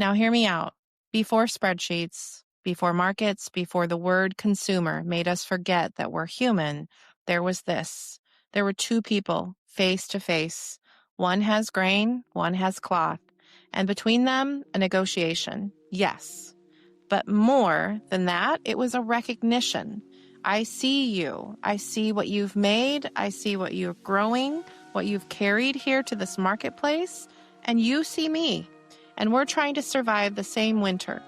Now, hear me out. Before spreadsheets, before markets, before the word consumer made us forget that we're human, there was this. There were two people face to face. One has grain, one has cloth. And between them, a negotiation. Yes. But more than that, it was a recognition. I see you. I see what you've made. I see what you're growing, what you've carried here to this marketplace. And you see me. And we're trying to survive the same winter.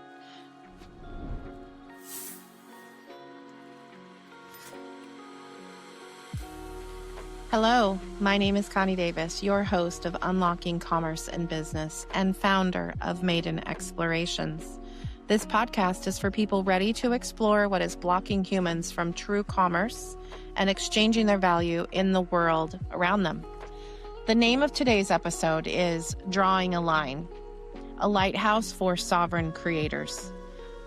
Hello, my name is Connie Davis, your host of Unlocking Commerce and Business and founder of Maiden Explorations. This podcast is for people ready to explore what is blocking humans from true commerce and exchanging their value in the world around them. The name of today's episode is Drawing a Line, a lighthouse for sovereign creators.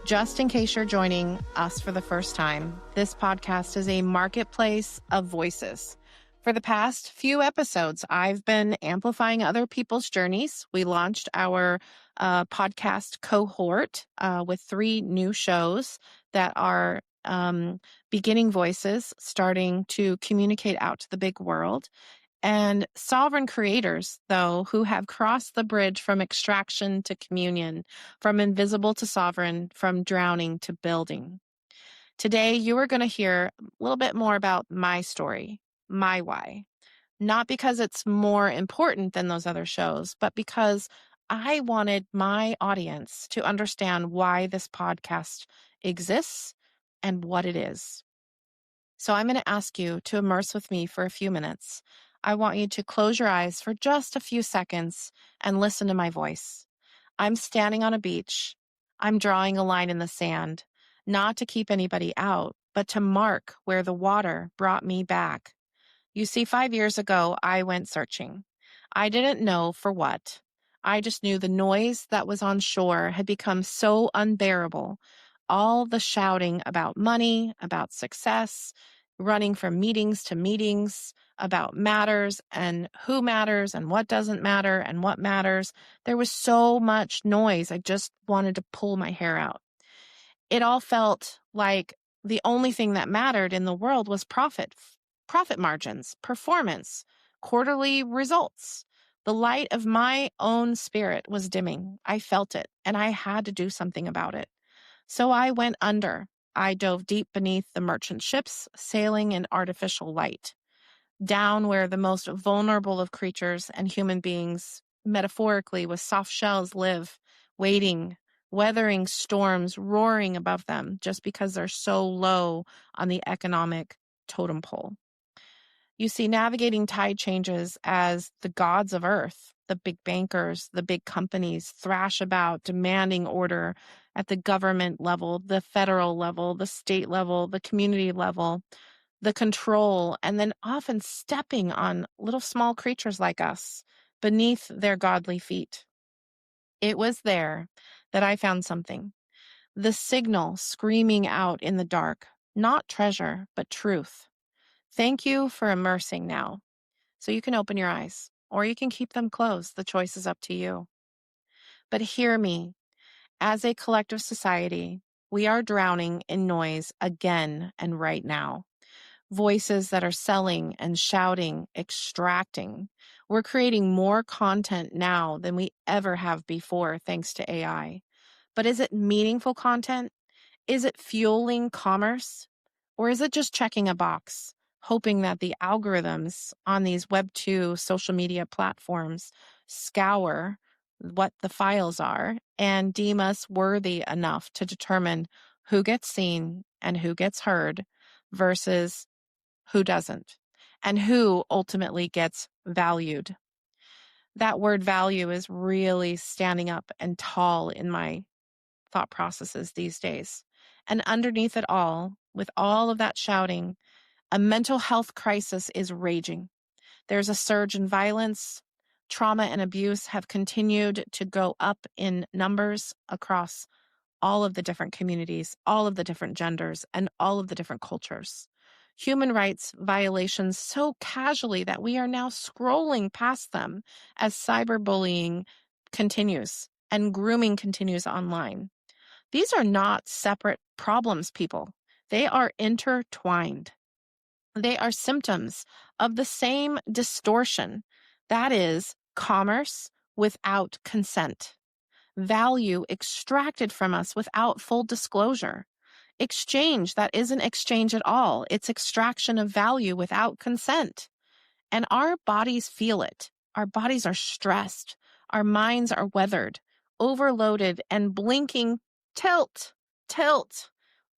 Just in case you're joining us for the first time, this podcast is a marketplace of voices. For the past few episodes, I've been amplifying other people's journeys. We launched our podcast cohort with 3 new shows that are beginning voices starting to communicate out to the big world. And sovereign creators, though, who have crossed the bridge from extraction to communion, from invisible to sovereign, from drowning to building. Today, you are going to hear a little bit more about my story. My why. Not because it's more important than those other shows, but because I wanted my audience to understand why this podcast exists and what it is. So I'm going to ask you to immerse with me for a few minutes. I want you to close your eyes for just a few seconds and listen to my voice. I'm standing on a beach. I'm drawing a line in the sand, not to keep anybody out, but to mark where the water brought me back. You see, 5 years ago, I went searching. I didn't know for what. I just knew the noise that was on shore had become so unbearable. All the shouting about money, about success, running from meetings to meetings, about matters and who matters and what doesn't matter and what matters. There was so much noise. I just wanted to pull my hair out. It all felt like the only thing that mattered in the world was profit margins, performance, quarterly results. The light of my own spirit was dimming. I felt it, and I had to do something about it. So I went under. I dove deep beneath the merchant ships, sailing in artificial light, down where the most vulnerable of creatures and human beings, metaphorically with soft shells, live, waiting, weathering storms roaring above them just because they're so low on the economic totem pole. You see, navigating tide changes as the gods of earth, the big bankers, the big companies thrash about demanding order at the government level, the federal level, the state level, the community level, the control, and then often stepping on little small creatures like us beneath their godly feet. It was there that I found something. The signal screaming out in the dark, not treasure, but truth. Thank you for immersing now. So you can open your eyes, or you can keep them closed. The choice is up to you. But hear me. As a collective society, we are drowning in noise again and right now. Voices that are selling and shouting, extracting. We're creating more content now than we ever have before, thanks to AI. But is it meaningful content? Is it fueling commerce? Or is it just checking a box, hoping that the algorithms on these Web 2 social media platforms scour what the files are and deem us worthy enough to determine who gets seen and who gets heard versus who doesn't, and who ultimately gets valued? That word value is really standing up and tall in my thought processes these days. And underneath it all, with all of that shouting, a mental health crisis is raging. There's a surge in violence. Trauma and abuse have continued to go up in numbers across all of the different communities, all of the different genders, and all of the different cultures. Human rights violations so casually that we are now scrolling past them as cyberbullying continues. and grooming continues online. These are not separate problems, people. They are intertwined. They are symptoms of the same distortion. That is, commerce without consent. Value extracted from us without full disclosure. Exchange that isn't exchange at all. It's extraction of value without consent. And our bodies feel it. Our bodies are stressed. Our minds are weathered, overloaded, and blinking. Tilt, tilt.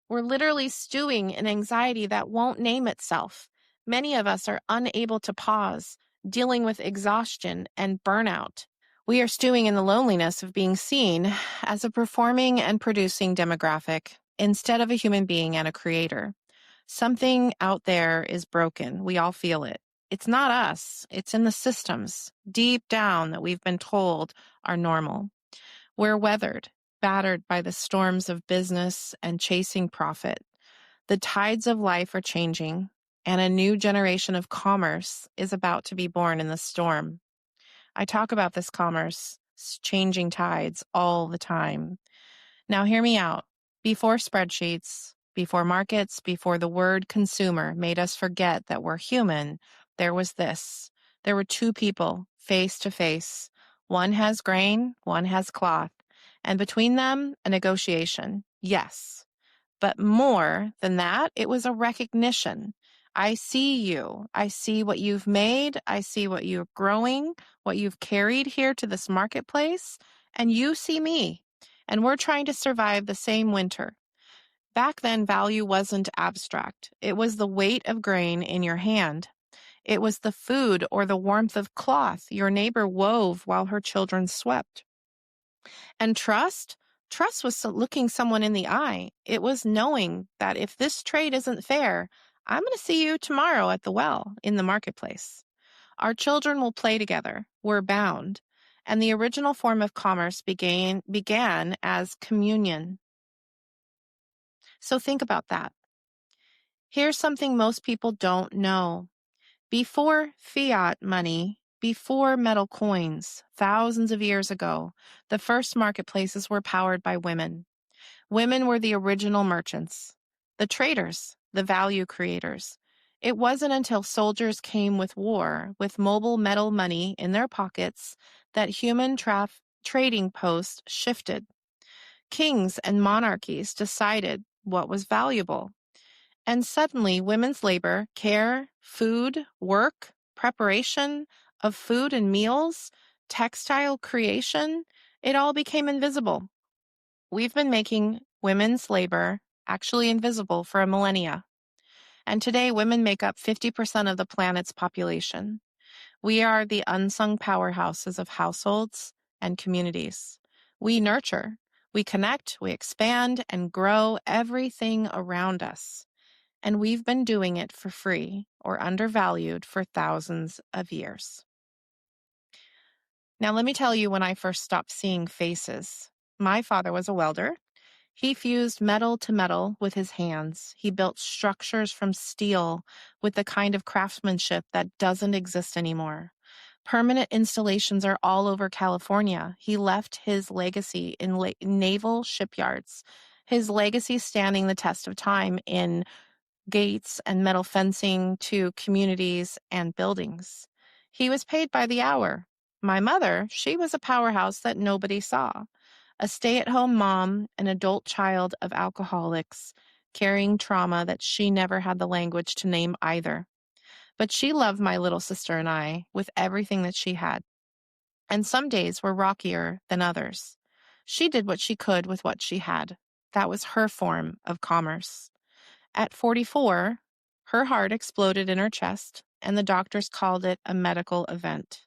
We're literally stewing in anxiety that won't name itself. Many of us are unable to pause, dealing with exhaustion and burnout. We are stewing in the loneliness of being seen as a performing and producing demographic instead of a human being and a creator. Something out there is broken. We all feel it. It's not us. It's in the systems deep down that we've been told are normal. We're weathered, battered by the storms of business and chasing profit. The tides of life are changing, and a new generation of commerce is about to be born in the storm. I talk about this commerce, changing tides, all the time. Now, hear me out. Before spreadsheets, before markets, before the word consumer made us forget that we're human, there was this. There were two people face to face. One has grain, one has cloth. And between them, a negotiation. Yes. But more than that, it was a recognition. I see you. I see what you've made. I see what you're growing, what you've carried here to this marketplace. And you see me. And we're trying to survive the same winter. Back then, value wasn't abstract. It was the weight of grain in your hand. It was the food or the warmth of cloth your neighbor wove while her children swept. And trust? Trust was looking someone in the eye. It was knowing that if this trade isn't fair, I'm going to see you tomorrow at the well in the marketplace. Our children will play together. We're bound. And the original form of commerce began as communion. So think about that. Here's something most people don't know. Before fiat money, before metal coins, thousands of years ago, the first marketplaces were powered by women. Women were the original merchants, the traders, the value creators. It wasn't until soldiers came with war, with mobile metal money in their pockets, that human trading posts shifted. Kings and monarchies decided what was valuable. And suddenly, women's labor, care, food, work, preparation of food and meals, textile creation, it all became invisible. We've been making women's labor actually invisible for a millennia. And today, women make up 50% of the planet's population. We are the unsung powerhouses of households and communities. We nurture, we connect, we expand, and grow everything around us. And we've been doing it for free or undervalued for thousands of years. Now, let me tell you when I first stopped seeing faces. My father was a welder. He fused metal to metal with his hands. He built structures from steel with the kind of craftsmanship that doesn't exist anymore. Permanent installations are all over California. He left his legacy in naval shipyards, his legacy standing the test of time in gates and metal fencing to communities and buildings. He was paid by the hour. My mother, she was a powerhouse that nobody saw. A stay-at-home mom, an adult child of alcoholics, carrying trauma that she never had the language to name either. But she loved my little sister and I with everything that she had. And some days were rockier than others. She did what she could with what she had. That was her form of commerce. At 44, her heart exploded in her chest, and the doctors called it a medical event.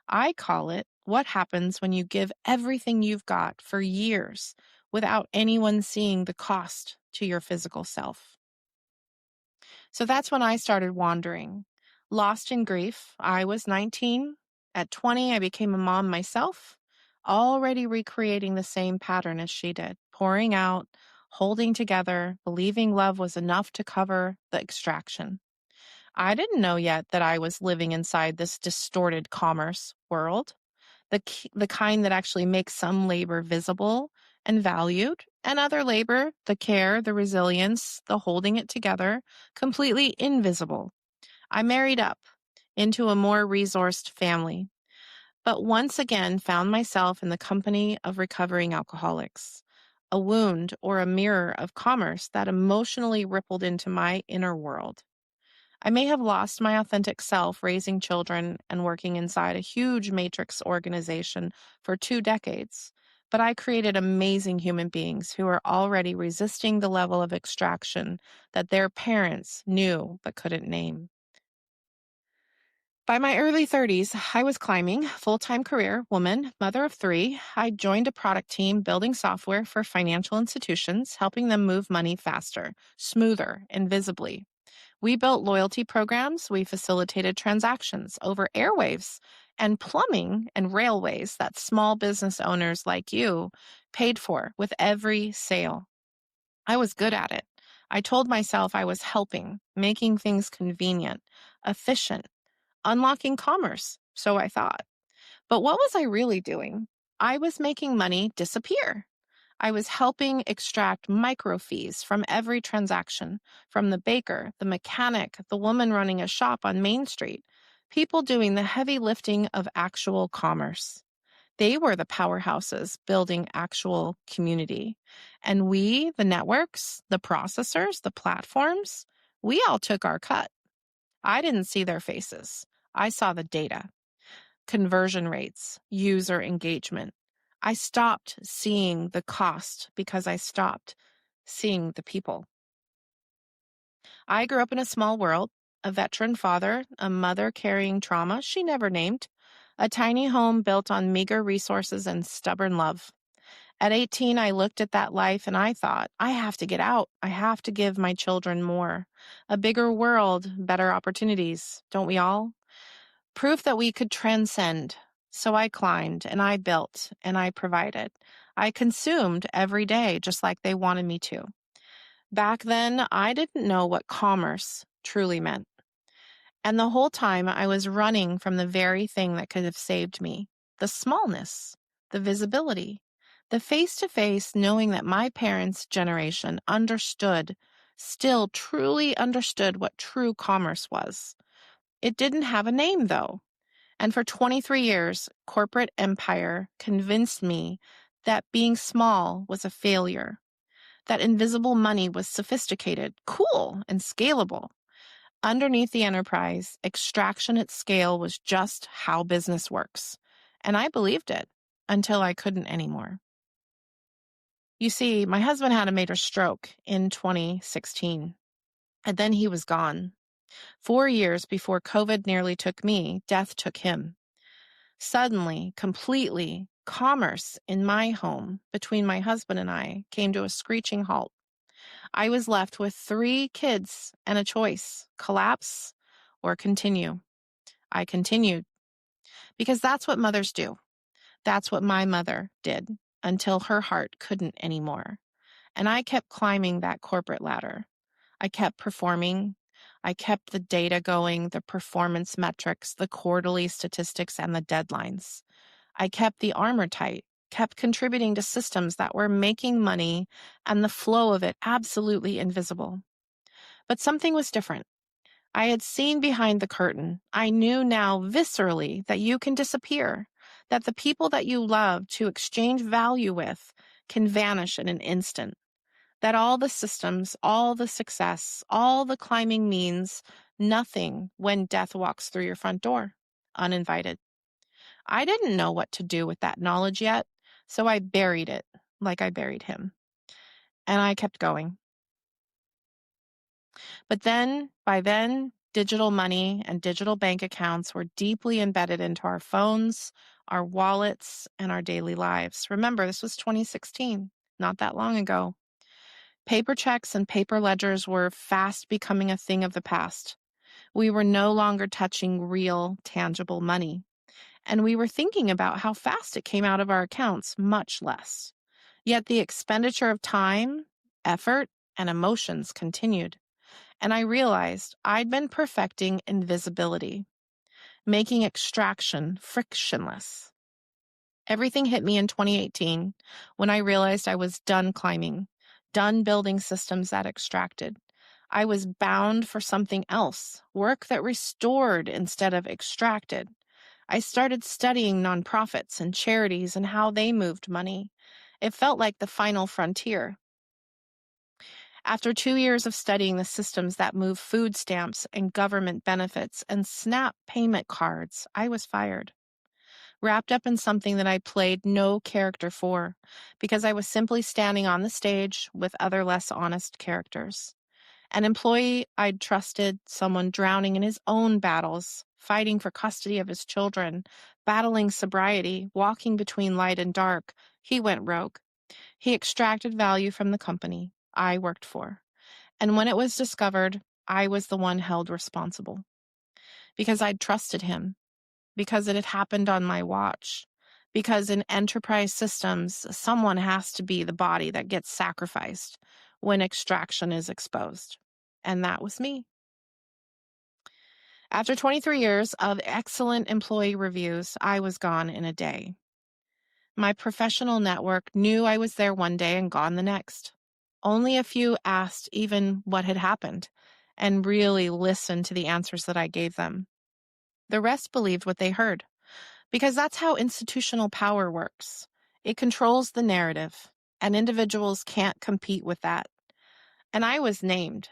I call it what happens when you give everything you've got for years without anyone seeing the cost to your physical self. So that's when I started wandering. Lost in grief, I was 19. At 20, I became a mom myself, already recreating the same pattern as she did, pouring out, holding together, believing love was enough to cover the extraction. I didn't know yet that I was living inside this distorted commerce world. the kind that actually makes some labor visible and valued, and other labor, the care, the resilience, the holding it together, completely invisible. I married up into a more resourced family, but once again found myself in the company of recovering alcoholics, a wound or a mirror of commerce that emotionally rippled into my inner world. I may have lost my authentic self raising children and working inside a huge matrix organization for 2 decades, but I created amazing human beings who are already resisting the level of extraction that their parents knew but couldn't name. By my early 30s, I was climbing, full-time career, woman, mother of 3. I joined a product team building software for financial institutions, helping them move money faster, smoother, and visibly. We built loyalty programs, we facilitated transactions over airwaves and plumbing and railways that small business owners like you paid for with every sale. I was good at it. I told myself I was helping, making things convenient, efficient, unlocking commerce, so I thought. But what was I really doing? I was making money disappear. I was helping extract micro fees from every transaction, from the baker, the mechanic, the woman running a shop on Main Street, people doing the heavy lifting of actual commerce. They were the powerhouses building actual community. And we, the networks, the processors, the platforms, we all took our cut. I didn't see their faces. I saw the data, conversion rates, user engagement. I stopped seeing the cost because I stopped seeing the people. I grew up in a small world, a veteran father, a mother carrying trauma she never named, a tiny home built on meager resources and stubborn love. At 18, I looked at that life and I thought, I have to get out. I have to give my children more. A bigger world, better opportunities. Don't we all? Proof that we could transcend. So I climbed and I built and I provided. I consumed every day just like they wanted me to. Back then, I didn't know what commerce truly meant. And the whole time I was running from the very thing that could have saved me, the smallness, the visibility, the face-to-face knowing that my parents' generation understood, still truly understood what true commerce was. It didn't have a name, though. And for 23 years, corporate empire convinced me that being small was a failure, that invisible money was sophisticated, cool, and scalable. Underneath the enterprise, extraction at scale was just how business works. And I believed it until I couldn't anymore. You see, my husband had a major stroke in 2016, and then he was gone. 4 years before COVID nearly took me, death took him. Suddenly, completely, commerce in my home between my husband and I came to a screeching halt. I was left with 3 kids and a choice: collapse or continue. I continued because that's what mothers do. That's what my mother did until her heart couldn't anymore. And I kept climbing that corporate ladder. I kept performing. I kept the data going, the performance metrics, the quarterly statistics, and the deadlines. I kept the armor tight, kept contributing to systems that were making money and the flow of it absolutely invisible. But something was different. I had seen behind the curtain. I knew now viscerally that you can disappear, that the people that you love to exchange value with can vanish in an instant, that all the systems, all the success, all the climbing means nothing when death walks through your front door, uninvited. I didn't know what to do with that knowledge yet, so I buried it like I buried him. And I kept going. But then, by then, digital money and digital bank accounts were deeply embedded into our phones, our wallets, and our daily lives. Remember, this was 2016, not that long ago. Paper checks and paper ledgers were fast becoming a thing of the past. We were no longer touching real, tangible money. And we were thinking about how fast it came out of our accounts, much less. Yet the expenditure of time, effort, and emotions continued. And I realized I'd been perfecting invisibility, making extraction frictionless. Everything hit me in 2018 when I realized I was done climbing, done building systems that extracted. I was bound for something else, work that restored instead of extracted. I started studying nonprofits and charities and how they moved money. It felt like the final frontier. After 2 years of studying the systems that move food stamps and government benefits and SNAP payment cards, I was fired, wrapped up in something that I played no character for, because I was simply standing on the stage with other less honest characters. An employee I'd trusted, someone drowning in his own battles, fighting for custody of his children, battling sobriety, walking between light and dark, he went rogue. He extracted value from the company I worked for. And when it was discovered, I was the one held responsible. Because I'd trusted him, because it had happened on my watch, because in enterprise systems, someone has to be the body that gets sacrificed when extraction is exposed. And that was me. After 23 years of excellent employee reviews, I was gone in a day. My professional network knew I was there one day and gone the next. Only a few asked even what had happened and really listened to the answers that I gave them. The rest believed what they heard, because that's how institutional power works. It controls the narrative, and individuals can't compete with that. And I was named.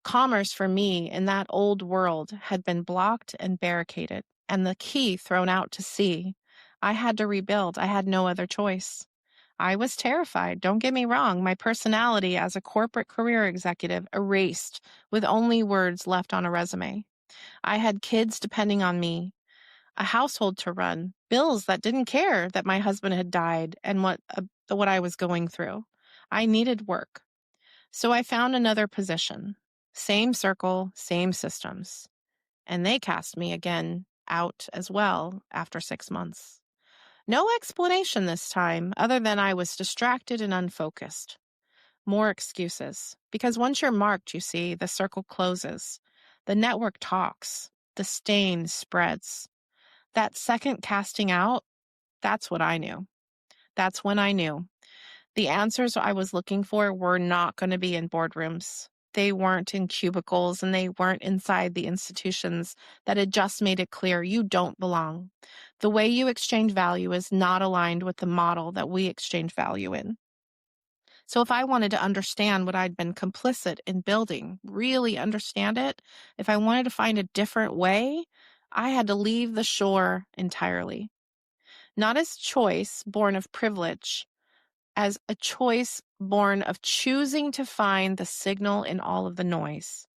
Commerce for me in that old world had been blocked and barricaded, and the key thrown out to sea. I had to rebuild. I had no other choice. I was terrified. Don't get me wrong. My personality as a corporate career executive erased with only words left on a resume. I had kids depending on me, a household to run, bills that didn't care that my husband had died and what I was going through. I needed work. So I found another position. Same circle, same systems. And they cast me again out as well after 6 months. No explanation this time, other than I was distracted and unfocused. More excuses. Because once you're marked, you see, the circle closes. The network talks. The stain spreads. That second casting out, that's what I knew. That's when I knew. The answers I was looking for were not going to be in boardrooms. They weren't in cubicles, and they weren't inside the institutions that had just made it clear you don't belong. The way you exchange value is not aligned with the model that we exchange value in. So if I wanted to understand what I'd been complicit in building, really understand it, if I wanted to find a different way, I had to leave the shore entirely. Not as choice born of privilege, as a choice born of choosing to find the signal in all of the noise,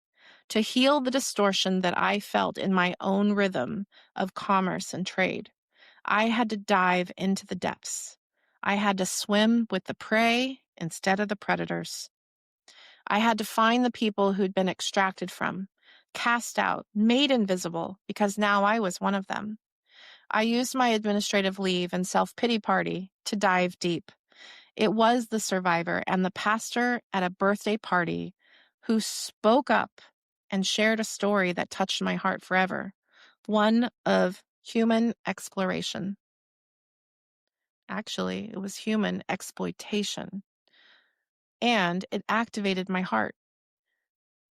to heal the distortion that I felt in my own rhythm of commerce and trade. I had to dive into the depths. I had to swim with the prey instead of the predators. I had to find the people who'd been extracted from, cast out, made invisible, because now I was one of them. I used my administrative leave and self-pity party to dive deep. It was the survivor and the pastor at a birthday party who spoke up and shared a story that touched my heart forever, one of human exploration. Actually, it was human exploitation, and it activated my heart.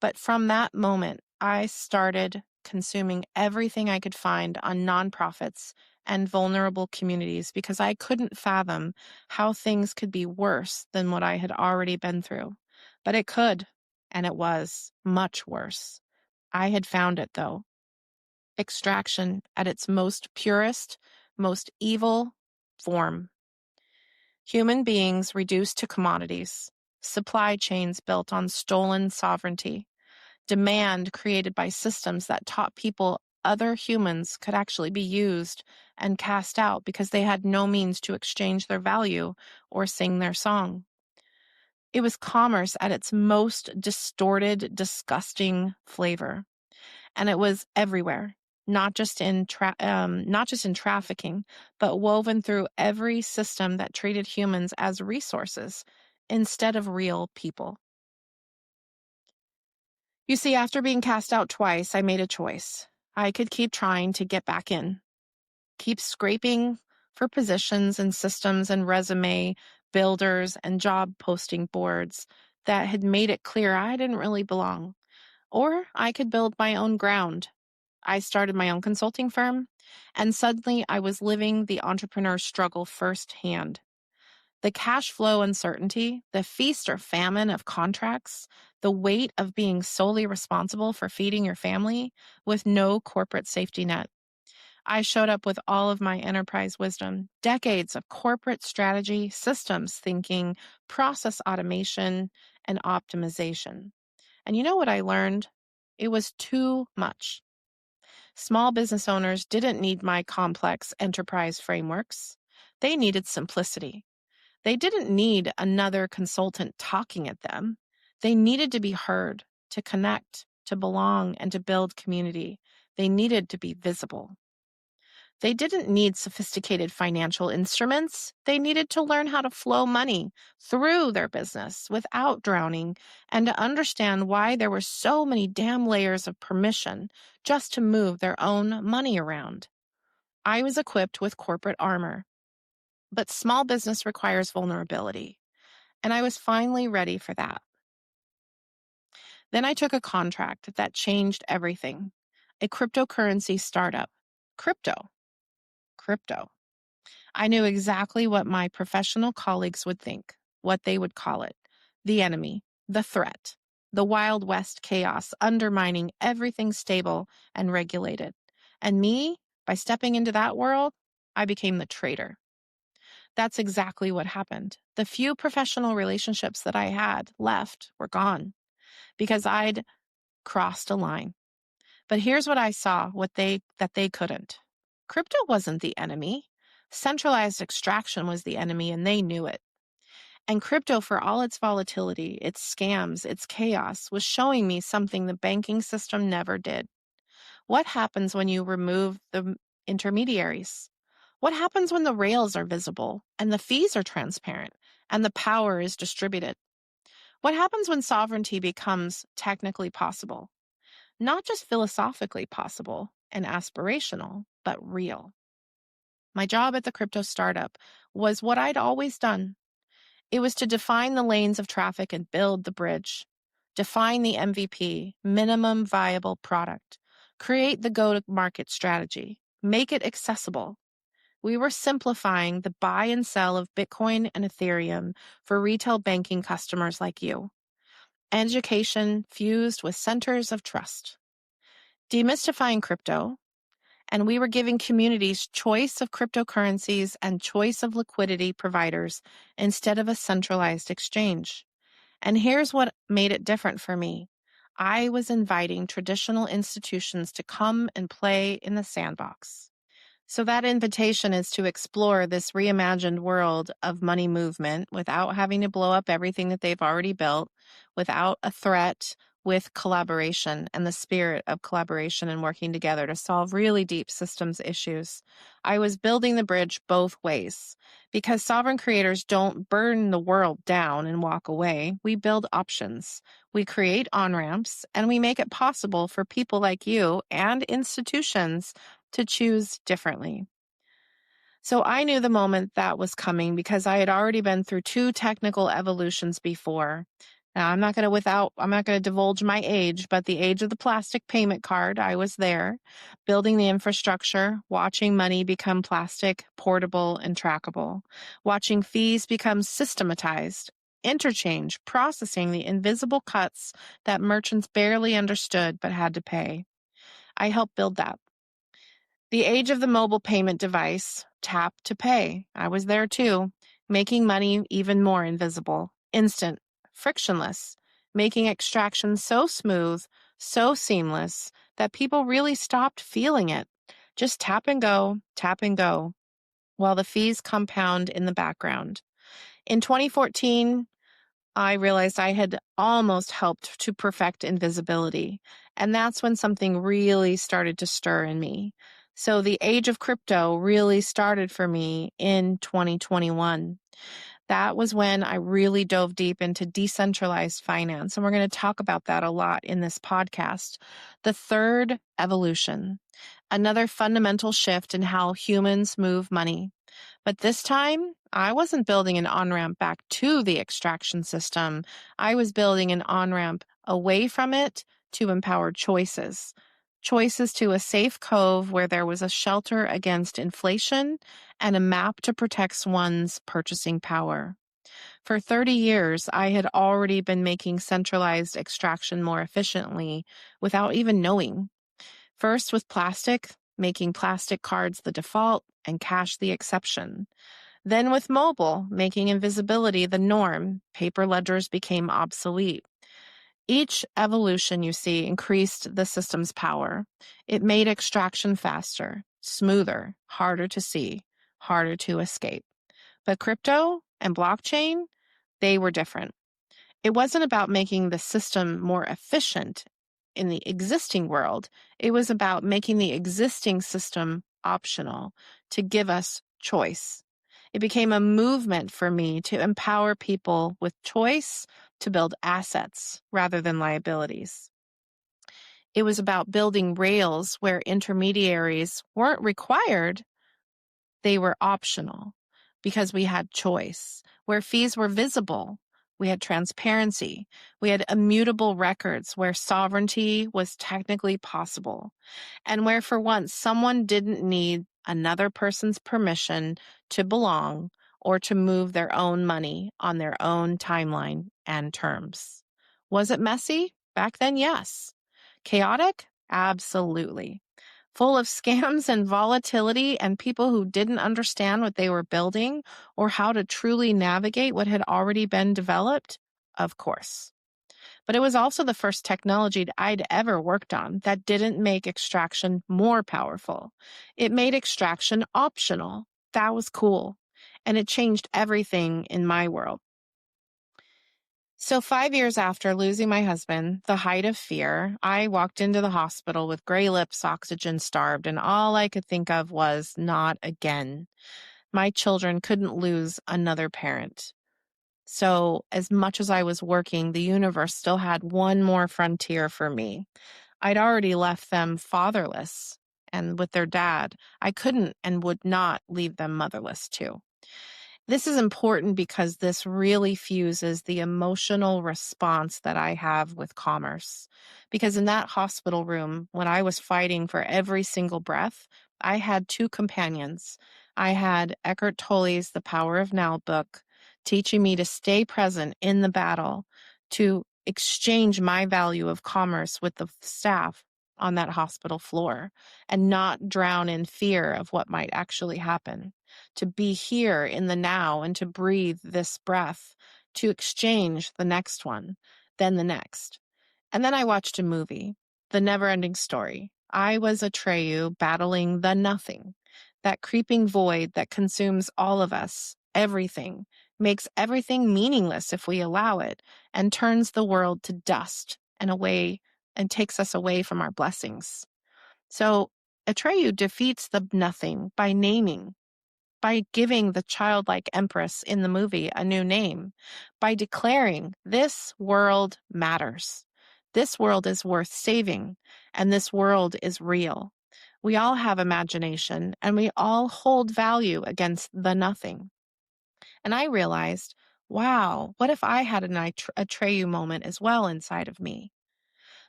But from that moment, I started consuming everything I could find on nonprofits and vulnerable communities, because I couldn't fathom how things could be worse than what I had already been through. But it could, and it was much worse. I had found it, though. Extraction at its most purest, most evil form. Human beings reduced to commodities, supply chains built on stolen sovereignty, demand created by systems that taught people other humans could actually be used and cast out because they had no means to exchange their value or sing their song. It was commerce at its most distorted, disgusting flavor. And it was everywhere, not just in trafficking, but woven through every system that treated humans as resources instead of real people. You see, after being cast out twice, I made a choice. I could keep trying to get back in, keep scraping for positions and systems and resume builders and job posting boards that had made it clear I didn't really belong. Or I could build my own ground. I started my own consulting firm, and suddenly I was living the entrepreneur struggle firsthand. The cash flow uncertainty, the feast or famine of contracts, the weight of being solely responsible for feeding your family with no corporate safety net. I showed up with all of my enterprise wisdom, decades of corporate strategy, systems thinking, process automation, and optimization. And you know what I learned? It was too much. Small business owners didn't need my complex enterprise frameworks. They needed simplicity. They didn't need another consultant talking at them. They needed to be heard, to connect, to belong, and to build community. They needed to be visible. They didn't need sophisticated financial instruments. They needed to learn how to flow money through their business without drowning and to understand why there were so many damn layers of permission just to move their own money around. I was equipped with corporate armor, but small business requires vulnerability, and I was finally ready for that. Then I took a contract that changed everything. A cryptocurrency startup. Crypto. I knew exactly what my professional colleagues would think, what they would call it. The enemy, the threat, the Wild West chaos undermining everything stable and regulated. And me, by stepping into that world, I became the traitor. That's exactly what happened. The few professional relationships that I had left were gone because I'd crossed a line. But here's what I saw, that they couldn't. Crypto wasn't the enemy. Centralized extraction was the enemy, and they knew it. And crypto, for all its volatility, its scams, its chaos, was showing me something the banking system never did. What happens when you remove the intermediaries? What happens when the rails are visible and the fees are transparent and the power is distributed? What happens when sovereignty becomes technically possible? Not just philosophically possible and aspirational, but real. My job at the crypto startup was what I'd always done. It was to define the lanes of traffic and build the bridge, define the MVP, minimum viable product, create the go-to-market strategy, make it accessible. We were simplifying the buy and sell of Bitcoin and Ethereum for retail banking customers like you. Education fused with centers of trust. Demystifying crypto, and we were giving communities choice of cryptocurrencies and choice of liquidity providers instead of a centralized exchange. And here's what made it different for me. I was inviting traditional institutions to come and play in the sandbox. So that invitation is to explore this reimagined world of money movement without having to blow up everything that they've already built, without a threat, with collaboration and the spirit of collaboration and working together to solve really deep systems issues. I was building the bridge both ways because sovereign creators don't burn the world down and walk away. We build options. We create on-ramps, and we make it possible for people like you and institutions to choose differently. So I knew the moment that was coming because I had already been through 2 technical evolutions before. Now, I'm not going to divulge my age, but the age of the plastic payment card, I was there, building the infrastructure, watching money become plastic, portable, and trackable, watching fees become systematized, interchange, processing the invisible cuts that merchants barely understood but had to pay. I helped build that. The age of the mobile payment device, tap to pay. I was there too, making money even more invisible, instant, frictionless, making extraction so smooth, so seamless that people really stopped feeling it. Just tap and go, while the fees compound in the background. In 2014, I realized I had almost helped to perfect invisibility. And that's when something really started to stir in me. So the age of crypto really started for me in 2021. That was when I really dove deep into decentralized finance. And we're going to talk about that a lot in this podcast. The third evolution, another fundamental shift in how humans move money. But this time, I wasn't building an on-ramp back to the extraction system. I was building an on-ramp away from it to empower choices. Choices to a safe cove where there was a shelter against inflation and a map to protect one's purchasing power. For 30 years, I had already been making centralized extraction more efficiently without even knowing. First with plastic, making plastic cards the default and cash the exception. Then with mobile, making invisibility the norm, paper ledgers became obsolete. Each evolution, you see, increased the system's power. It made extraction faster, smoother, harder to see, harder to escape. But crypto and blockchain, they were different. It wasn't about making the system more efficient in the existing world. It was about making the existing system optional to give us choice. It became a movement for me to empower people with choice to build assets rather than liabilities. It was about building rails where intermediaries weren't required, they were optional because we had choice. Where fees were visible, we had transparency. We had immutable records where sovereignty was technically possible. And where for once someone didn't need another person's permission to belong or to move their own money on their own timeline and terms. Was it messy? Back then, yes. Chaotic? Absolutely. Full of scams and volatility and people who didn't understand what they were building or how to truly navigate what had already been developed? Of course. But it was also the first technology I'd ever worked on that didn't make extraction more powerful. It made extraction optional. That was cool. And it changed everything in my world. So 5 years after losing my husband, the height of fear, I walked into the hospital with gray lips, oxygen starved, and all I could think of was not again. My children couldn't lose another parent. So as much as I was working, the universe still had one more frontier for me. I'd already left them fatherless, and with their dad, I couldn't and would not leave them motherless too. This is important because this really fuses the emotional response that I have with commerce. Because in that hospital room, when I was fighting for every single breath, I had two companions. I had Eckhart Tolle's The Power of Now book, teaching me to stay present in the battle, to exchange my value of commerce with the staff on that hospital floor, and not drown in fear of what might actually happen. To be here in the now and to breathe this breath, to exchange the next one, then the next. And then I watched a movie, The Never-Ending Story. I was Atreyu battling the nothing, that creeping void that consumes all of us, everything, makes everything meaningless if we allow it, and turns the world to dust and away and takes us away from our blessings. So Atreyu defeats the nothing by naming, by giving the childlike empress in the movie a new name, by declaring this world matters. This world is worth saving, and this world is real. We all have imagination, and we all hold value against the nothing. And I realized, wow, what if I had an Atreyu moment as well inside of me?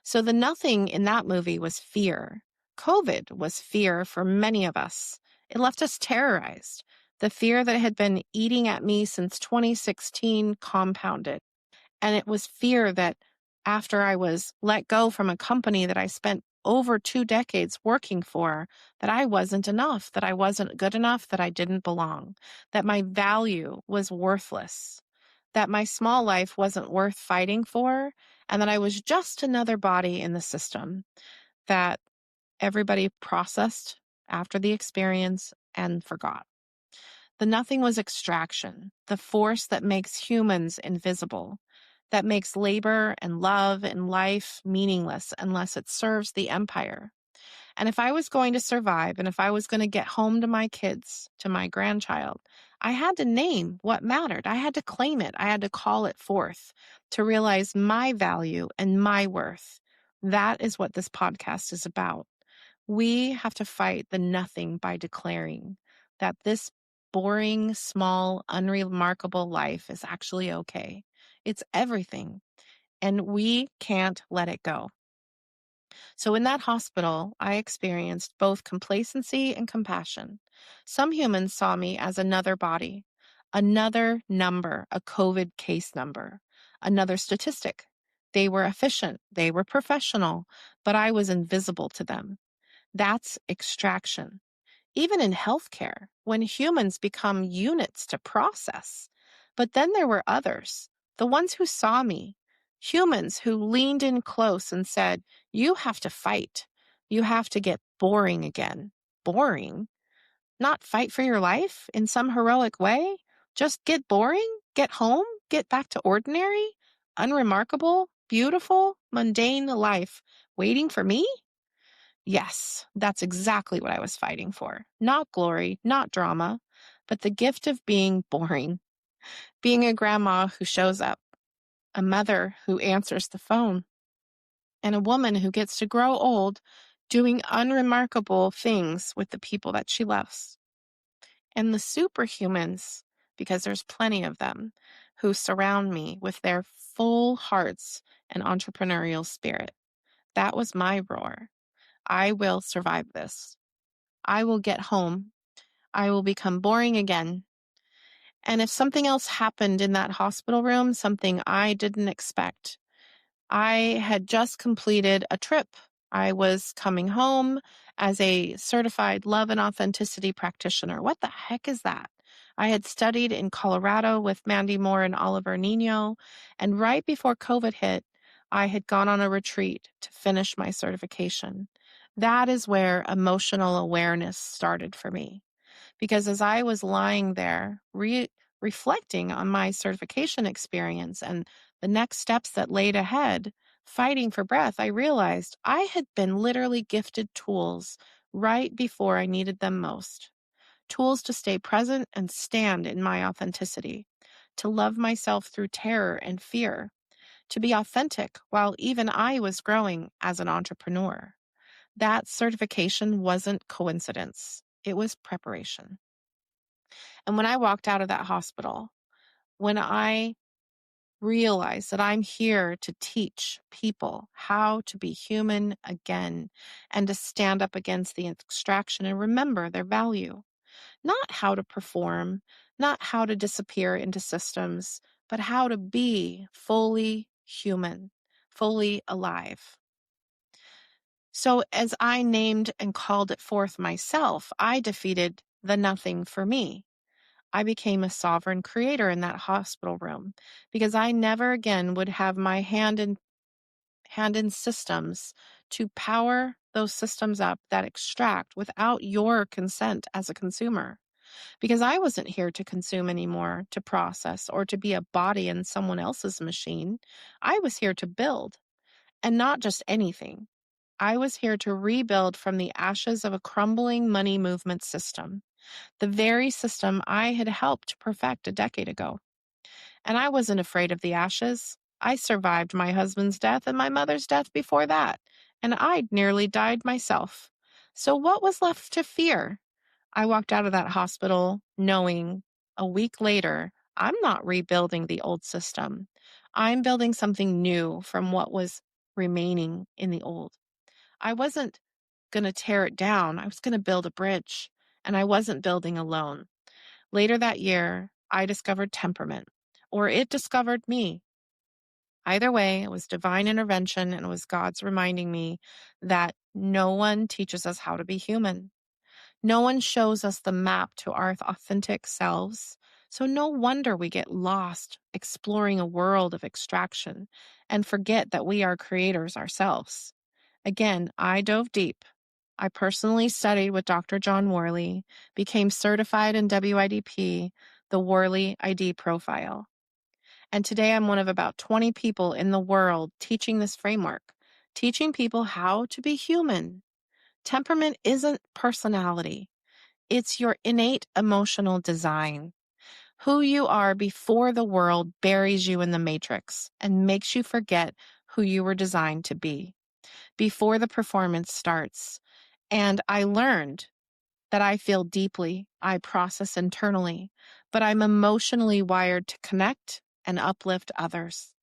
So the nothing in that movie was fear. COVID was fear for many of us. It left us terrorized. The fear that had been eating at me since 2016 compounded. And it was fear that after I was let go from a company that I spent over 2 decades working for, that I wasn't enough, that I wasn't good enough, that I didn't belong, that my value was worthless, that my small life wasn't worth fighting for, and that I was just another body in the system that everybody processed after the experience and forgot. The nothing was extraction, the force that makes humans invisible, that makes labor and love and life meaningless unless it serves the empire. And if I was going to survive and if I was going to get home to my kids, to my grandchild, I had to name what mattered. I had to claim it. I had to call it forth to realize my value and my worth. That is what this podcast is about. We have to fight the nothing by declaring that this boring, small, unremarkable life is actually okay. It's everything, and we can't let it go. So in that hospital, I experienced both complacency and compassion. Some humans saw me as another body, another number, a COVID case number, another statistic. They were efficient, they were professional, but I was invisible to them. That's extraction. Even in healthcare, when humans become units to process. But then there were others, the ones who saw me, humans who leaned in close and said, "You have to fight. You have to get boring again." Boring? Not fight for your life in some heroic way? Just get boring? Get home? Get back to ordinary? Unremarkable? Beautiful? Mundane life waiting for me? Yes, that's exactly what I was fighting for. Not glory, not drama, but the gift of being boring. Being a grandma who shows up, a mother who answers the phone, and a woman who gets to grow old doing unremarkable things with the people that she loves. And the superhumans, because there's plenty of them, who surround me with their full hearts and entrepreneurial spirit. That was my roar. I will survive this. I will get home. I will become boring again. And if something else happened in that hospital room, something I didn't expect, I had just completed a trip. I was coming home as a certified love and authenticity practitioner. What the heck is that? I had studied in Colorado with Mandy Moore and Oliver Nino, and right before COVID hit, I had gone on a retreat to finish my certification. That is where emotional awareness started for me. Because as I was lying there reflecting on my certification experience and the next steps that laid ahead, fighting for breath, I realized I had been literally gifted tools right before I needed them most. Tools to stay present and stand in my authenticity, to love myself through terror and fear, to be authentic while even I was growing as an entrepreneur. That certification wasn't coincidence. It was preparation. And when I walked out of that hospital, when I realized that I'm here to teach people how to be human again and to stand up against the extraction and remember their value, not how to perform, not how to disappear into systems, but how to be fully human, fully alive. So as I named and called it forth myself, I defeated the nothing for me. I became a sovereign creator in that hospital room because I never again would have my hand in systems to power those systems up that extract without your consent as a consumer. Because I wasn't here to consume anymore, to process, or to be a body in someone else's machine. I was here to build, and not just anything. I was here to rebuild from the ashes of a crumbling money movement system, the very system I had helped perfect a decade ago. And I wasn't afraid of the ashes. I survived my husband's death and my mother's death before that, and I'd nearly died myself. So what was left to fear? I walked out of that hospital knowing a week later, I'm not rebuilding the old system. I'm building something new from what was remaining in the old. I wasn't going to tear it down. I was going to build a bridge, and I wasn't building alone. Later that year, I discovered Temperament, or it discovered me. Either way, it was divine intervention, and it was God's reminding me that no one teaches us how to be human. No one shows us the map to our authentic selves. So no wonder we get lost exploring a world of extraction and forget that we are creators ourselves. Again, I dove deep. I personally studied with Dr. John Worley, became certified in WIDP, the Worley ID profile. And today I'm one of about 20 people in the world teaching this framework, teaching people how to be human. Temperament isn't personality. It's your innate emotional design. Who you are before the world buries you in the matrix and makes you forget who you were designed to be. Before the performance starts, And I learned that I feel deeply, I process internally, but I'm emotionally wired to connect and uplift others.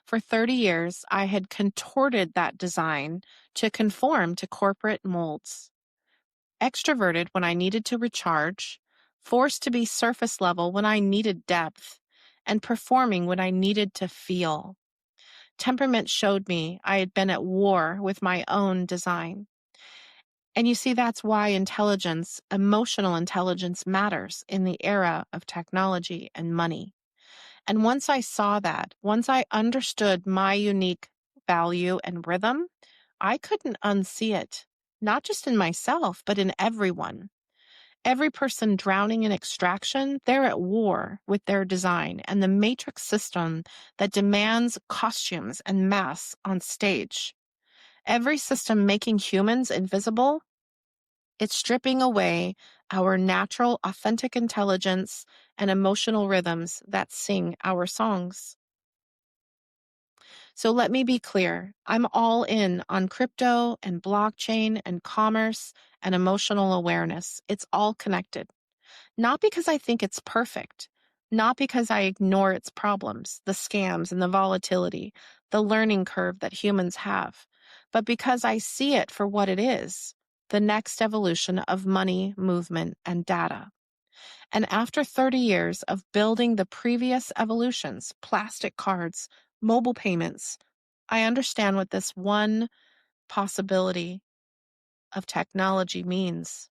For 30 years, I had contorted that design to conform to corporate molds. Extroverted when I needed to recharge, forced to be surface level when I needed depth, and performing when I needed to feel. Temperament showed me I had been at war with my own design. And you see, that's why emotional intelligence matters in the era of technology and money. And once I saw that, once I understood my unique value and rhythm, I couldn't unsee it, not just in myself, but in everyone. Every person drowning in extraction, they're at war with their design and the matrix system that demands costumes and masks on stage. Every system making humans invisible, it's stripping away our natural, authentic intelligence and emotional rhythms that sing our songs. So let me be clear. I'm all in on crypto and blockchain and commerce and emotional awareness. It's all connected. Not because I think it's perfect, not because I ignore its problems, the scams and the volatility, the learning curve that humans have, but because I see it for what it is, the next evolution of money, movement, and data. And after 30 years of building the previous evolutions, plastic cards, mobile payments, I understand what this one possibility of technology means.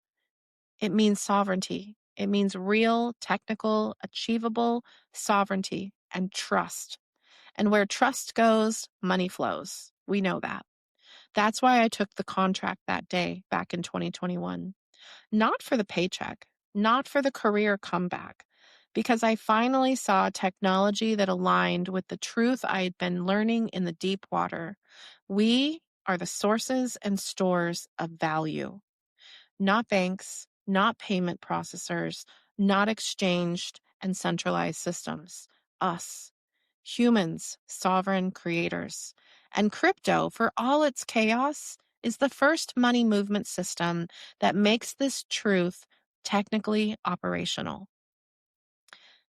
It means sovereignty. It means real, technical, achievable sovereignty and trust. And where trust goes, money flows. We know that. That's why I took the contract that day back in 2021. Not for the paycheck, not for the career comeback, because I finally saw technology that aligned with the truth I had been learning in the deep water. We are the sources and stores of value. Not banks, not payment processors, not exchanged and centralized systems. Us, humans, sovereign creators. And crypto, for all its chaos, is the first money movement system that makes this truth technically operational.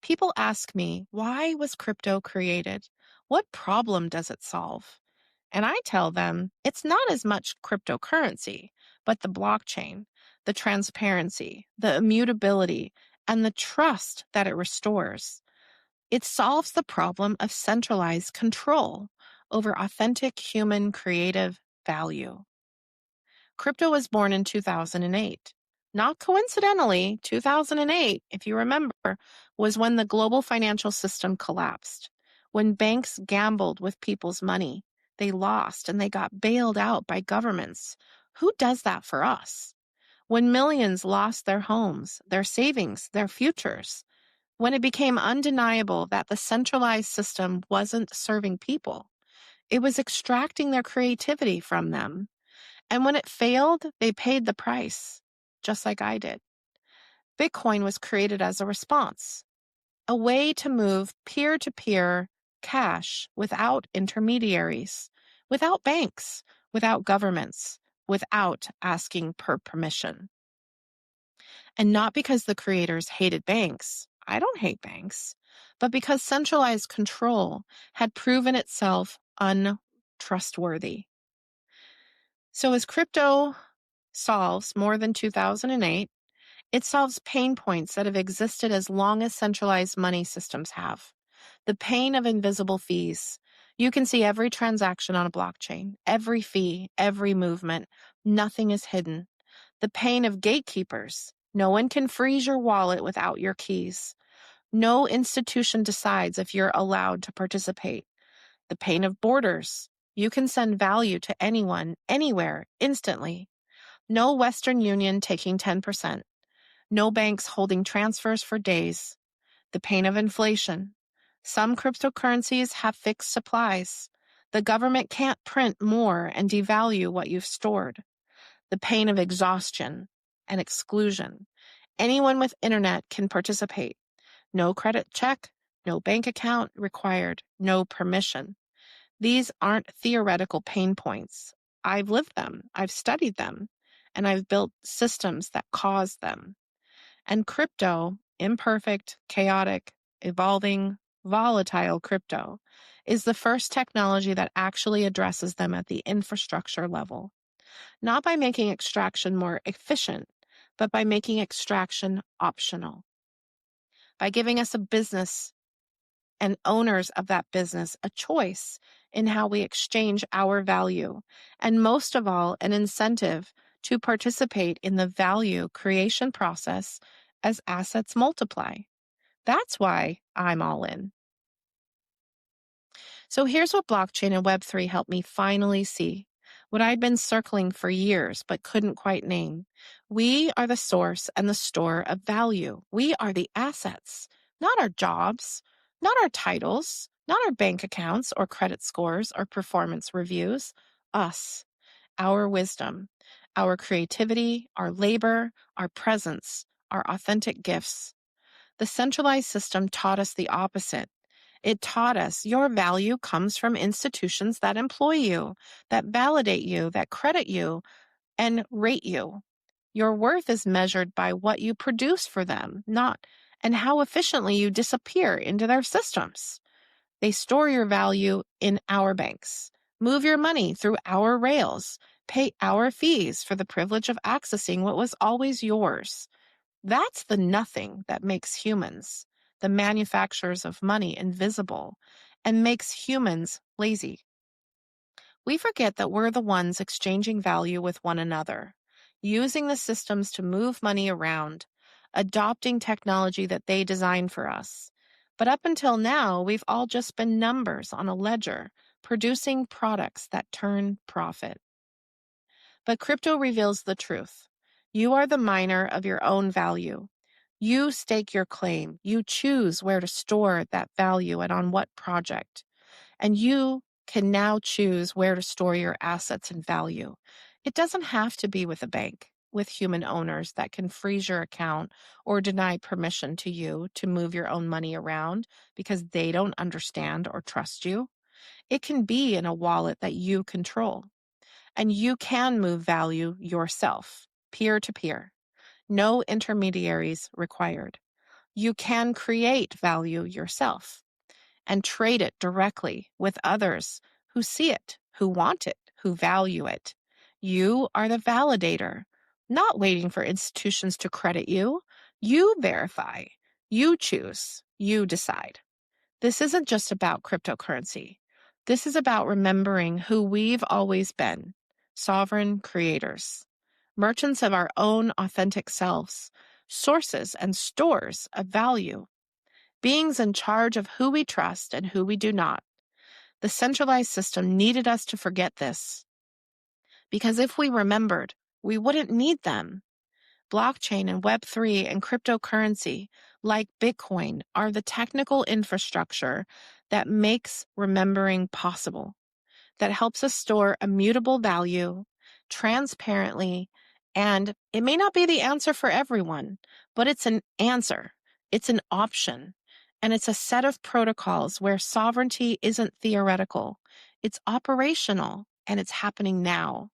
People ask me, why was crypto created? What problem does it solve? And I tell them it's not as much cryptocurrency, but the blockchain, the transparency, the immutability, and the trust that it restores. It solves the problem of centralized control over authentic human creative value. Crypto was born in 2008. Not coincidentally, 2008, if you remember, was when the global financial system collapsed, when banks gambled with people's money. They lost and they got bailed out by governments. Who does that for us? When millions lost their homes, their savings, their futures, when it became undeniable that the centralized system wasn't serving people, it was extracting their creativity from them. And when it failed, they paid the price, just like I did. Bitcoin was created as a response, a way to move peer-to-peer cash without intermediaries, without banks, without governments, without asking per permission. And not because the creators hated banks. I don't hate banks, but because centralized control had proven itself untrustworthy. So as crypto solves more than 2008, it solves pain points that have existed as long as centralized money systems have. The pain of invisible fees. You can see every transaction on a blockchain, every fee, every movement. Nothing is hidden. The pain of gatekeepers. No one can freeze your wallet without your keys. No institution decides if you're allowed to participate. The pain of borders. You can send value to anyone, anywhere, instantly. No Western Union taking 10%. No banks holding transfers for days. The pain of inflation. Some cryptocurrencies have fixed supplies. The government can't print more and devalue what you've stored. The pain of exhaustion and exclusion. Anyone with internet can participate. No credit check, no bank account required, no permission. These aren't theoretical pain points. I've lived them. I've studied them. and I've built systems that cause them. And crypto, imperfect, chaotic, evolving, volatile crypto, is the first technology that actually addresses them at the infrastructure level, not by making extraction more efficient, but by making extraction optional, by giving us a business and owners of that business a choice in how we exchange our value, and most of all, an incentive to participate in the value creation process as assets multiply. That's why I'm all in. So here's what blockchain and Web3 helped me finally see, what I'd been circling for years but couldn't quite name. We are the source and the store of value. We are the assets, not our jobs, not our titles, not our bank accounts or credit scores or performance reviews. Us, our wisdom, our creativity, our labor, our presence, our authentic gifts. The centralized system taught us the opposite. It taught us your value comes from institutions that employ you, that validate you, that credit you, and rate you. Your worth is measured by what you produce for them, not and how efficiently you disappear into their systems. They store your value in our banks, move your money through our rails, pay our fees for the privilege of accessing what was always yours. That's the nothing that makes humans, the manufacturers of money, invisible and makes humans lazy. We forget that we're the ones exchanging value with one another, using the systems to move money around, adopting technology that they designed for us. But up until now, we've all just been numbers on a ledger, producing products that turn profit. But crypto reveals the truth. You are the miner of your own value. You stake your claim. You choose where to store that value and on what project. And you can now choose where to store your assets and value. It doesn't have to be with a bank, with human owners that can freeze your account or deny permission to you to move your own money around because they don't understand or trust you. It can be in a wallet that you control. And you can move value yourself, peer to peer. No intermediaries required. You can create value yourself and trade it directly with others who see it, who want it, who value it. You are the validator, not waiting for institutions to credit you. You verify, you choose, you decide. This isn't just about cryptocurrency. This is about remembering who we've always been, sovereign creators, merchants of our own authentic selves, sources and stores of value, beings in charge of who we trust and who we do not. The centralized system needed us to forget this, because if we remembered, we wouldn't need them. Blockchain and Web3 and cryptocurrency, like Bitcoin, are the technical infrastructure that makes remembering possible, that helps us store immutable value transparently. And it may not be the answer for everyone, but it's an answer. It's an option. And it's a set of protocols where sovereignty isn't theoretical. It's operational and it's happening now.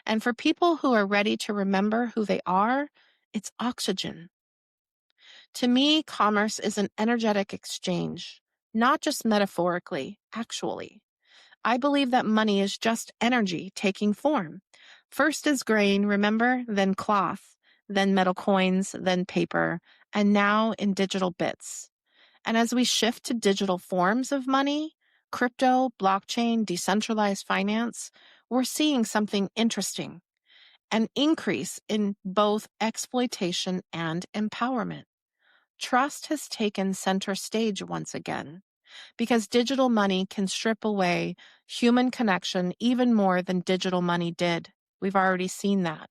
And for people who are ready to remember who they are, it's oxygen. To me, commerce is an energetic exchange, not just metaphorically, actually. I believe that money is just energy taking form. First is grain, remember, then cloth, then metal coins, then paper, and now in digital bits. And as we shift to digital forms of money, crypto, blockchain, decentralized finance, we're seeing something interesting, an increase in both exploitation and empowerment. Trust has taken center stage once again, because digital money can strip away human connection even more than digital money did. We've already seen that.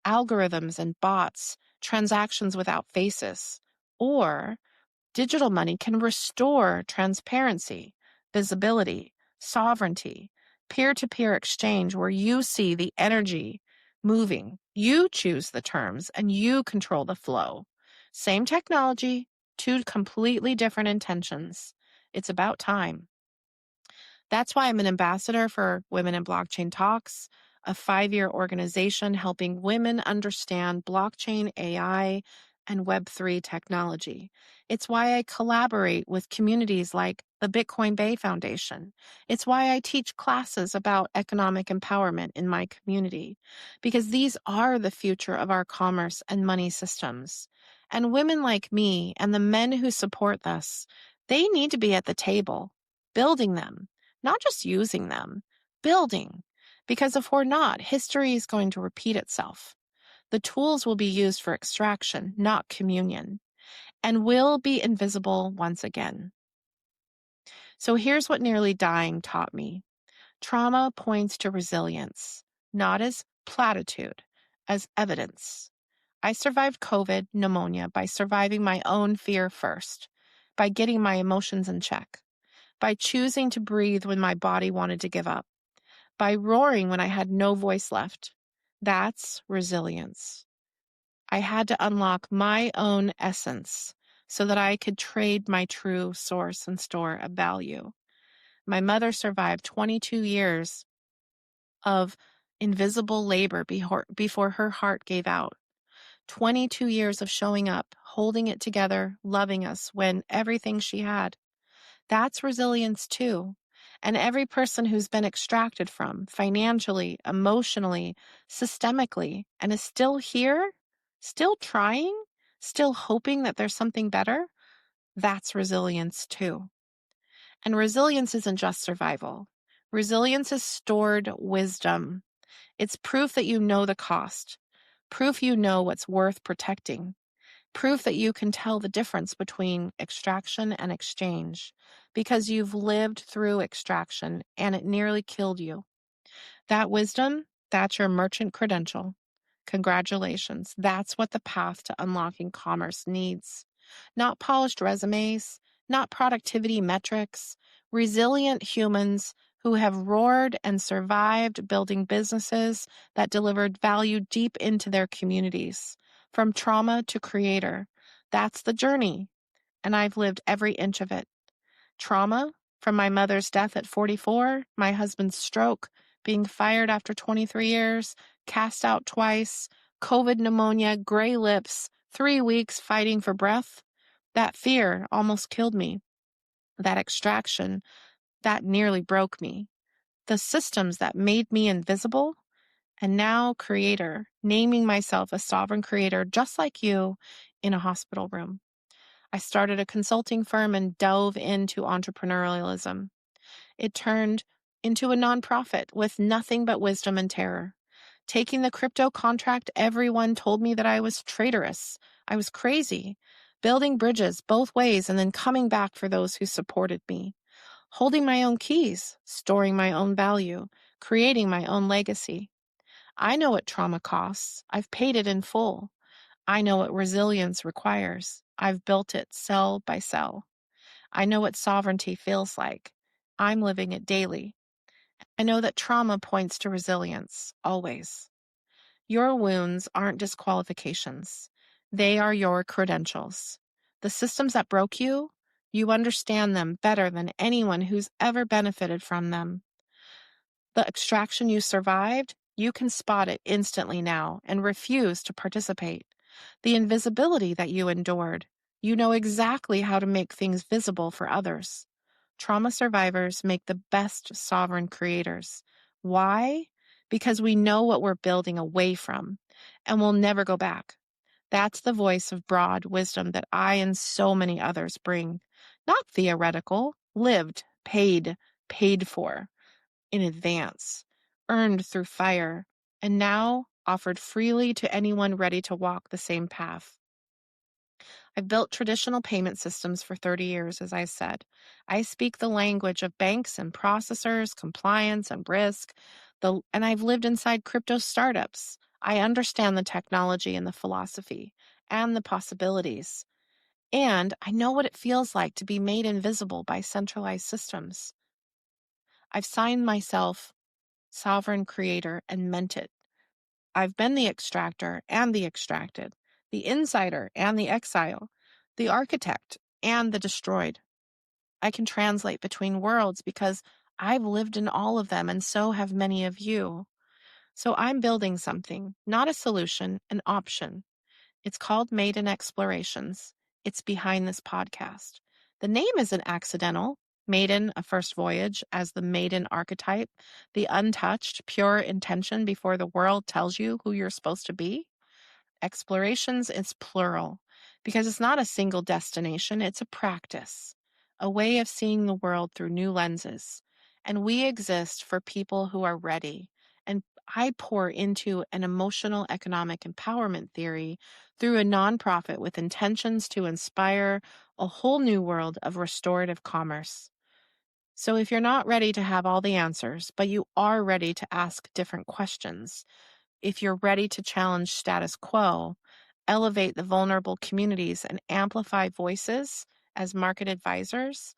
Algorithms and bots, transactions without faces, or digital money can restore transparency, visibility, sovereignty, peer-to-peer exchange where you see the energy moving. You choose the terms and you control the flow. Same technology, two completely different intentions. It's about time. That's why I'm an ambassador for Women in Blockchain Talks, a 5-year organization helping women understand blockchain, AI, and Web3 technology. It's why I collaborate with communities like the Bitcoin Bay Foundation. It's why I teach classes about economic empowerment in my community, because these are the future of our commerce and money systems. And women like me and the men who support us, they need to be at the table, building them, not just using them, building. Because if we're not, history is going to repeat itself. The tools will be used for extraction, not communion, and will be invisible once again. So here's what nearly dying taught me. Trauma points to resilience, not as platitude, as evidence. I survived COVID pneumonia by surviving my own fear first, by getting my emotions in check, by choosing to breathe when my body wanted to give up, by roaring when I had no voice left. That's resilience. I had to unlock my own essence so that I could trade my true source and store of value. My mother survived 22 years of invisible labor before her heart gave out. 22 years of showing up, holding it together, loving us when everything she had. That's resilience too. And every person who's been extracted from financially, emotionally, systemically, and is still here, still trying, still hoping that there's something better, that's resilience too. And resilience isn't just survival. Resilience is stored wisdom. It's proof that you know the cost, proof you know what's worth protecting, proof that you can tell the difference between extraction and exchange because you've lived through extraction and it nearly killed you. That wisdom, that's your merchant credential. Congratulations. That's what the path to unlocking commerce needs. Not polished resumes, not productivity metrics, resilient humans who have roared and survived building businesses that delivered value deep into their communities, from trauma to creator. That's the journey, and I've lived every inch of it. Trauma from my mother's death at 44, my husband's stroke, being fired after 23 years, cast out twice, COVID pneumonia, gray lips, 3 weeks fighting for breath. That fear almost killed me. That extraction, that nearly broke me. The systems that made me invisible, and now creator, naming myself a sovereign creator just like you in a hospital room. I started a consulting firm and dove into entrepreneurialism. It turned into a nonprofit with nothing but wisdom and terror. Taking the crypto contract, everyone told me that I was traitorous. I was crazy. Building bridges both ways and then coming back for those who supported me. Holding my own keys, storing my own value, creating my own legacy. I know what trauma costs. I've paid it in full. I know what resilience requires. I've built it cell by cell. I know what sovereignty feels like. I'm living it daily. I know that trauma points to resilience, always. Your wounds aren't disqualifications. They are your credentials. The systems that broke you, you understand them better than anyone who's ever benefited from them. The extraction you survived, you can spot it instantly now and refuse to participate. The invisibility that you endured, you know exactly how to make things visible for others. Trauma survivors make the best sovereign creators. Why? Because we know what we're building away from, and we'll never go back. That's the voice of broad wisdom that I and so many others bring. Not theoretical, lived, paid for in advance, earned through fire, and now offered freely to anyone ready to walk the same path. I've built traditional payment systems for 30 years, as I said. I speak the language of banks and processors, compliance and risk, and I've lived inside crypto startups. I understand the technology and the philosophy and the possibilities. And I know what it feels like to be made invisible by centralized systems. I've signed myself sovereign creator and meant it. I've been the extractor and the extracted, the insider and the exile, the architect and the destroyed. I can translate between worlds because I've lived in all of them, and so have many of you. So I'm building something, not a solution, an option. It's called Maiden Explorations. It's behind this podcast. The name isn't accidental. Maiden, a first voyage, as the maiden archetype, the untouched, pure intention before the world tells you who you're supposed to be. Explorations is plural because it's not a single destination, it's a practice, a way of seeing the world through new lenses. And we exist for people who are ready. And I pour into an emotional economic empowerment theory through a nonprofit with intentions to inspire a whole new world of restorative commerce. So if you're not ready to have all the answers, but you are ready to ask different questions, if you're ready to challenge status quo, elevate the vulnerable communities, and amplify voices as market advisors,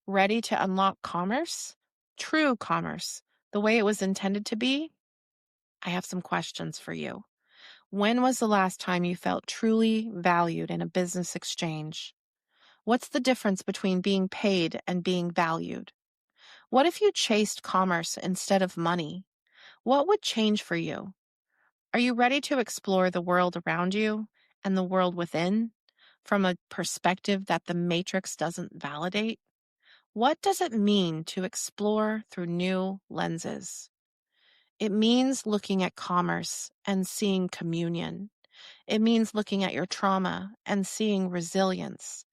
ready to unlock commerce, true commerce, the way it was intended to be, I have some questions for you. When was the last time you felt truly valued in a business exchange? What's the difference between being paid and being valued? What if you chased commerce instead of money? What would change for you? Are you ready to explore the world around you and the world within from a perspective that the matrix doesn't validate? What does it mean to explore through new lenses? It means looking at commerce and seeing communion. It means looking at your trauma and seeing resilience.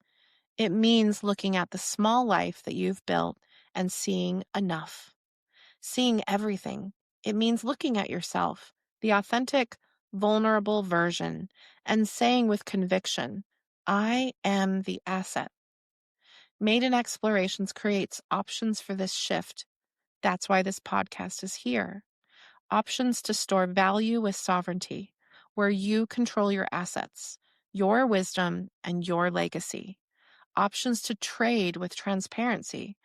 It means looking at the small life that you've built and seeing enough. Seeing everything. It means looking at yourself, the authentic, vulnerable version, and saying with conviction, I am the asset. Maiden Explorations creates options for this shift. That's why this podcast is here. Options to store value with sovereignty, where you control your assets, your wisdom, and your legacy. Options to trade with transparency,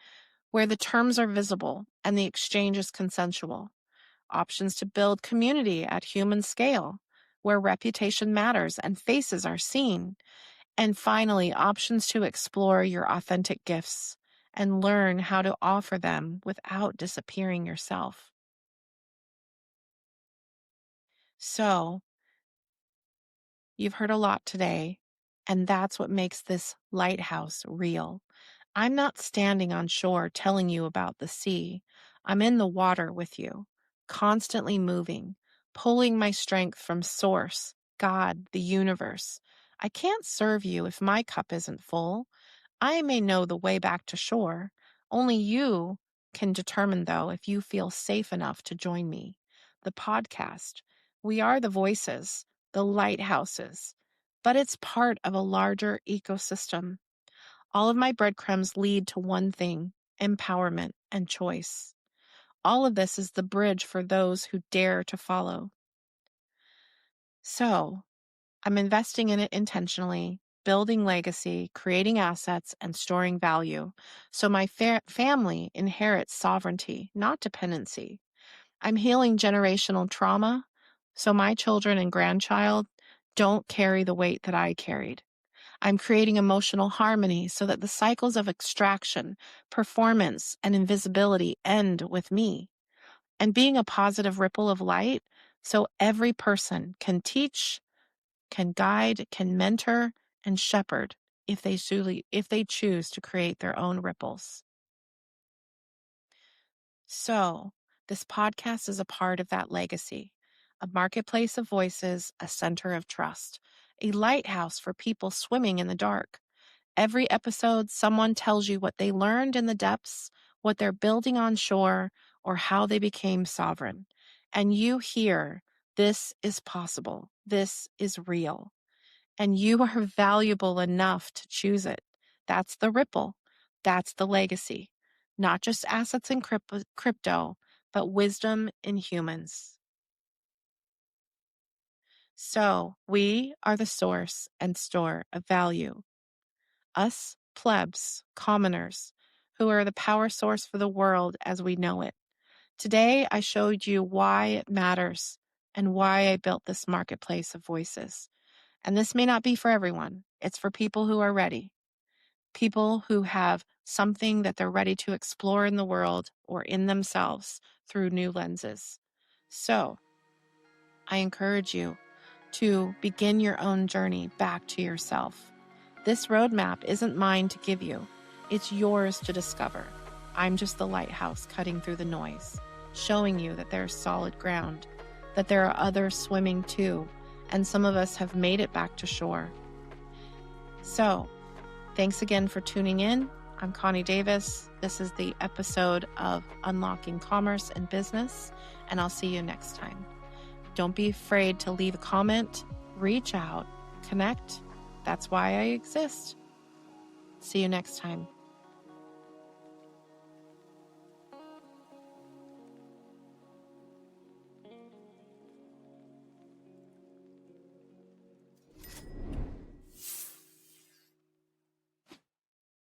where the terms are visible and the exchange is consensual. Options to build community at human scale, where reputation matters and faces are seen. And finally, options to explore your authentic gifts and learn how to offer them without disappearing yourself. So, you've heard a lot today, and that's what makes this lighthouse real. I'm not standing on shore telling you about the sea. I'm in the water with you, constantly moving, pulling my strength from Source, God, the universe. I can't serve you if my cup isn't full. I may know the way back to shore. Only you can determine, though, if you feel safe enough to join me. The podcast. We are the voices, the lighthouses, but it's part of a larger ecosystem. All of my breadcrumbs lead to one thing: empowerment and choice. All of this is the bridge for those who dare to follow. So, I'm investing in it intentionally, building legacy, creating assets, and storing value. So my family inherits sovereignty, not dependency. I'm healing generational trauma, so my children and grandchild don't carry the weight that I carried. I'm creating emotional harmony so that the cycles of extraction, performance, and invisibility end with me. And being a positive ripple of light so every person can teach, can guide, can mentor, and shepherd if they choose to create their own ripples. So, this podcast is a part of that legacy, a marketplace of voices, a center of trust, a lighthouse for people swimming in the dark. Every episode, someone tells you what they learned in the depths, what they're building on shore, or how they became sovereign. And you hear, this is possible. This is real. And you are valuable enough to choose it. That's the ripple. That's the legacy. Not just assets in crypto, but wisdom in humans. So we are the source and store of value. Us plebs, commoners, who are the power source for the world as we know it. Today, I showed you why it matters and why I built this marketplace of voices. And this may not be for everyone. It's for people who are ready, people who have something that they're ready to explore in the world or in themselves through new lenses. So, I encourage you to begin your own journey back to yourself. This roadmap isn't mine to give you. It's yours to discover. I'm just the lighthouse cutting through the noise, showing you that there's solid ground, that there are others swimming too, and some of us have made it back to shore. So, thanks again for tuning in. I'm Connie Davis. This is the episode of Unlocking Commerce and Business, and I'll see you next time. Don't be afraid to leave a comment, reach out, connect. That's why I exist. See you next time.